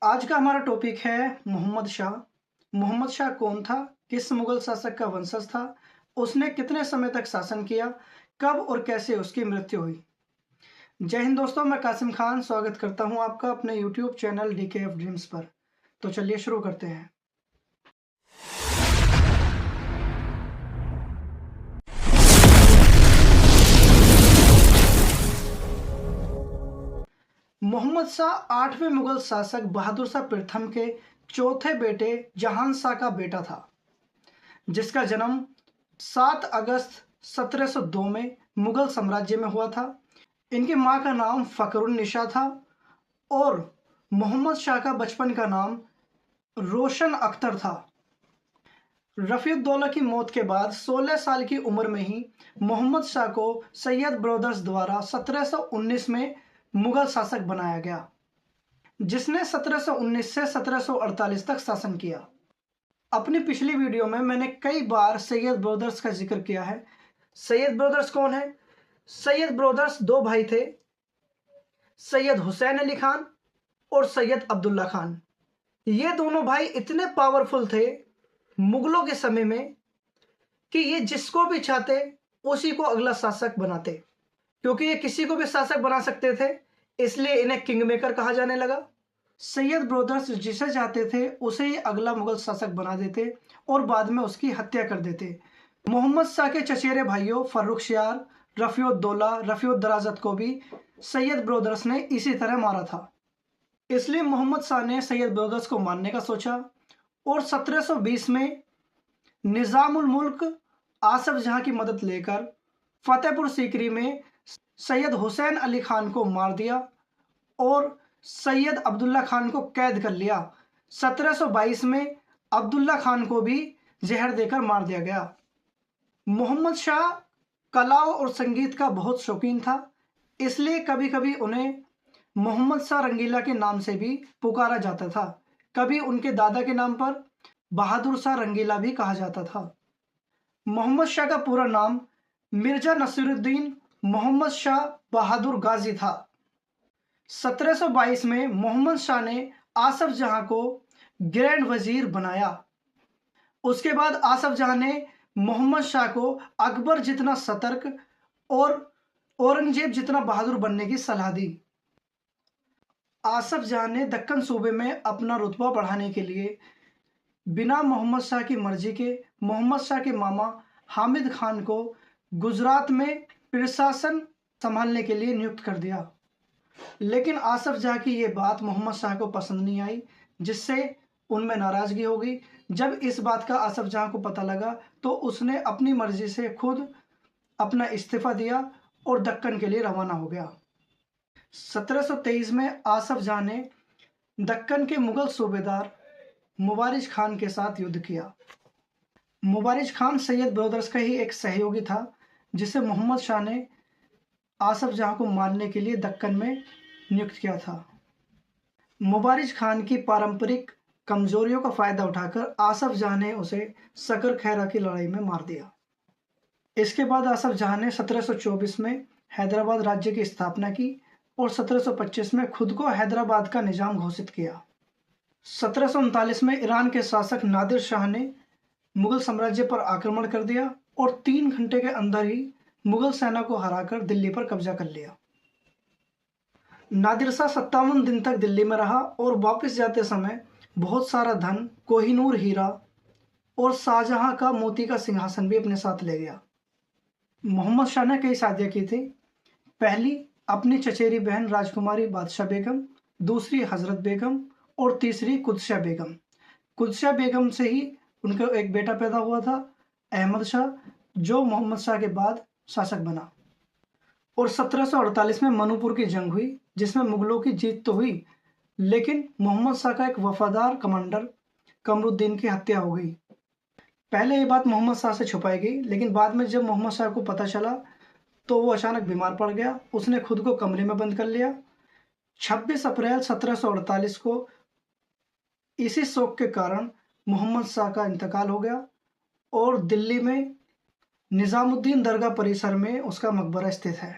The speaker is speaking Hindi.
आज का हमारा टॉपिक है मोहम्मद शाह। मोहम्मद शाह कौन था? किस मुगल शासक का वंशज था? उसने कितने समय तक शासन किया? कब और कैसे उसकी मृत्यु हुई? जय हिंद दोस्तों, मैं कासिम खान स्वागत करता हूं आपका अपने यूट्यूब चैनल DKF ड्रीम्स पर। तो चलिए शुरू करते हैं। मोहम्मद शाह 8वें मुगल शासक बहादुर शाह प्रथम के चौथे बेटे जहान शाह का बेटा था, जिसका जन्म 7 अगस्त 1702 में मुगल साम्राज्य में हुआ था। इनकी मां का नाम फखरुन्निसा था और मोहम्मद शाह का बचपन का नाम रोशन अख्तर था। रफीउद्दौला की मौत के बाद 16 साल की उम्र में ही मोहम्मद शाह को सैयद ब्रदर्स द्वारा 1719 में मुगल शासक बनाया गया, जिसने 1719 से 1748 तक शासन किया। अपनी पिछली वीडियो में मैंने कई बार सैयद ब्रदर्स का जिक्र किया है। सैयद ब्रदर्स कौन है? सैयद ब्रदर्स दो भाई थे, सैयद हुसैन अली खान और सैयद अब्दुल्ला खान। ये दोनों भाई इतने पावरफुल थे मुगलों के समय में कि ये जिसको भी चाहते उसी को अगला शासक बनाते, क्योंकि ये किसी को भी शासक बना सकते थे, इसलिए इन्हें किंग मेकर कहा जाने लगा। सैयद ब्रदर्स जिसे चाहते थे उसे ही अगला मुगल शासक बना देते और बाद में उसकी हत्या कर देते। मोहम्मद शाह के चचेरे भाइयों फर्रुखशियार, रफीउद्दौला, रफीउद्दराजत को भी सैयद ब्रदर्स ने इसी तरह मारा था। इसलिए मोहम्मद शाह ने सैयद ब्रदर्स को मारने का सोचा और 1720 में निज़ामुल मुल्क आसफ जहां की मदद लेकर फतेहपुर सीकरी में सैयद हुसैन अली खान को मार दिया और सैयद अब्दुल्ला खान को कैद कर लिया। 1722 में अब्दुल्ला खान को भी जहर देकर मार दिया गया। मोहम्मद शाह कलाओं और संगीत का बहुत शौकीन था, इसलिए कभी कभी उन्हें मोहम्मद शाह रंगीला के नाम से भी पुकारा जाता था। कभी उनके दादा के नाम पर बहादुर शाह रंगीला भी कहा जाता था। मोहम्मद शाह का पूरा नाम मिर्जा नसीरुद्दीन मोहम्मद शाह बहादुर गाजी था। 1722 में मोहम्मद शाह ने आसफ जहां को ग्रैंड वजीर बनाया। उसके बाद आसफ जहां ने मोहम्मद शाह को अकबर जितना सतर्क और औरंगजेब जितना बहादुर बनने की सलाह दी। आसफ जहां ने दक्कन सूबे में अपना रुतबा बढ़ाने के लिए बिना मोहम्मद शाह की मर्जी के मोहम्मद शाह के मामा हामिद खान को गुजरात में प्रशासन संभालने के लिए नियुक्त कर दिया। लेकिन आसफ जहां की ये बात मोहम्मद शाह को पसंद नहीं आई, जिससे उनमें नाराजगी हो गई। जब इस बात का आसफ जहां को पता लगा तो उसने अपनी मर्जी से खुद अपना इस्तीफा दिया और दक्कन के लिए रवाना हो गया। 1723 में आसफ जहां ने दक्कन के मुगल सूबेदार मुबारिज खान के साथ युद्ध किया। मुबारिज खान सैयद ब्रदर्स का ही एक सहयोगी था, जिसे मोहम्मद शाह ने आसफ जहां को मारने के लिए दक्कन में नियुक्त किया था। मुबारिज खान की पारंपरिक कमजोरियों का फायदा उठाकर आसफ जहां ने उसे सकर खैरा की लड़ाई में मार दिया। इसके बाद आसफ जहां ने 1724 में हैदराबाद राज्य की स्थापना की और 1725 में खुद को हैदराबाद का निजाम घोषित किया। 1739 में ईरान के शासक नादिर शाह ने मुगल साम्राज्य पर आक्रमण कर दिया और 3 घंटे के अंदर ही मुगल सेना को हराकर दिल्ली पर कब्जा कर लिया। नादिर शाह 57 दिन तक दिल्ली में रहा और वापस जाते समय बहुत सारा धन, कोहिनूर हीरा और शाहजहां का मोती का सिंहासन भी अपने साथ ले गया। मोहम्मद शाह ने कई शादियां की थी। पहली अपनी चचेरी बहन राजकुमारी बादशाह बेगम, दूसरी हजरत बेगम और तीसरी कुदशा बेगम। कुदशा बेगम से ही उनका एक बेटा पैदा हुआ था, अहमद शाह, जो मोहम्मद शाह के बाद शासक बना। और 1748 में मणिपुर की जंग हुई, जिसमें मुगलों की जीत तो हुई, लेकिन मोहम्मद शाह का एक वफादार कमांडर कमरुद्दीन की हत्या हो गई। पहले ये बात मोहम्मद शाह से छुपाई गई, लेकिन बाद में जब मोहम्मद शाह को पता चला तो वो अचानक बीमार पड़ गया। उसने खुद को कमरे में बंद कर लिया। 26 अप्रैल 1748 को इसी शोक के कारण मोहम्मद शाह का इंतकाल हो गया और दिल्ली में निजामुद्दीन दरगाह परिसर में उसका मकबरा स्थित है।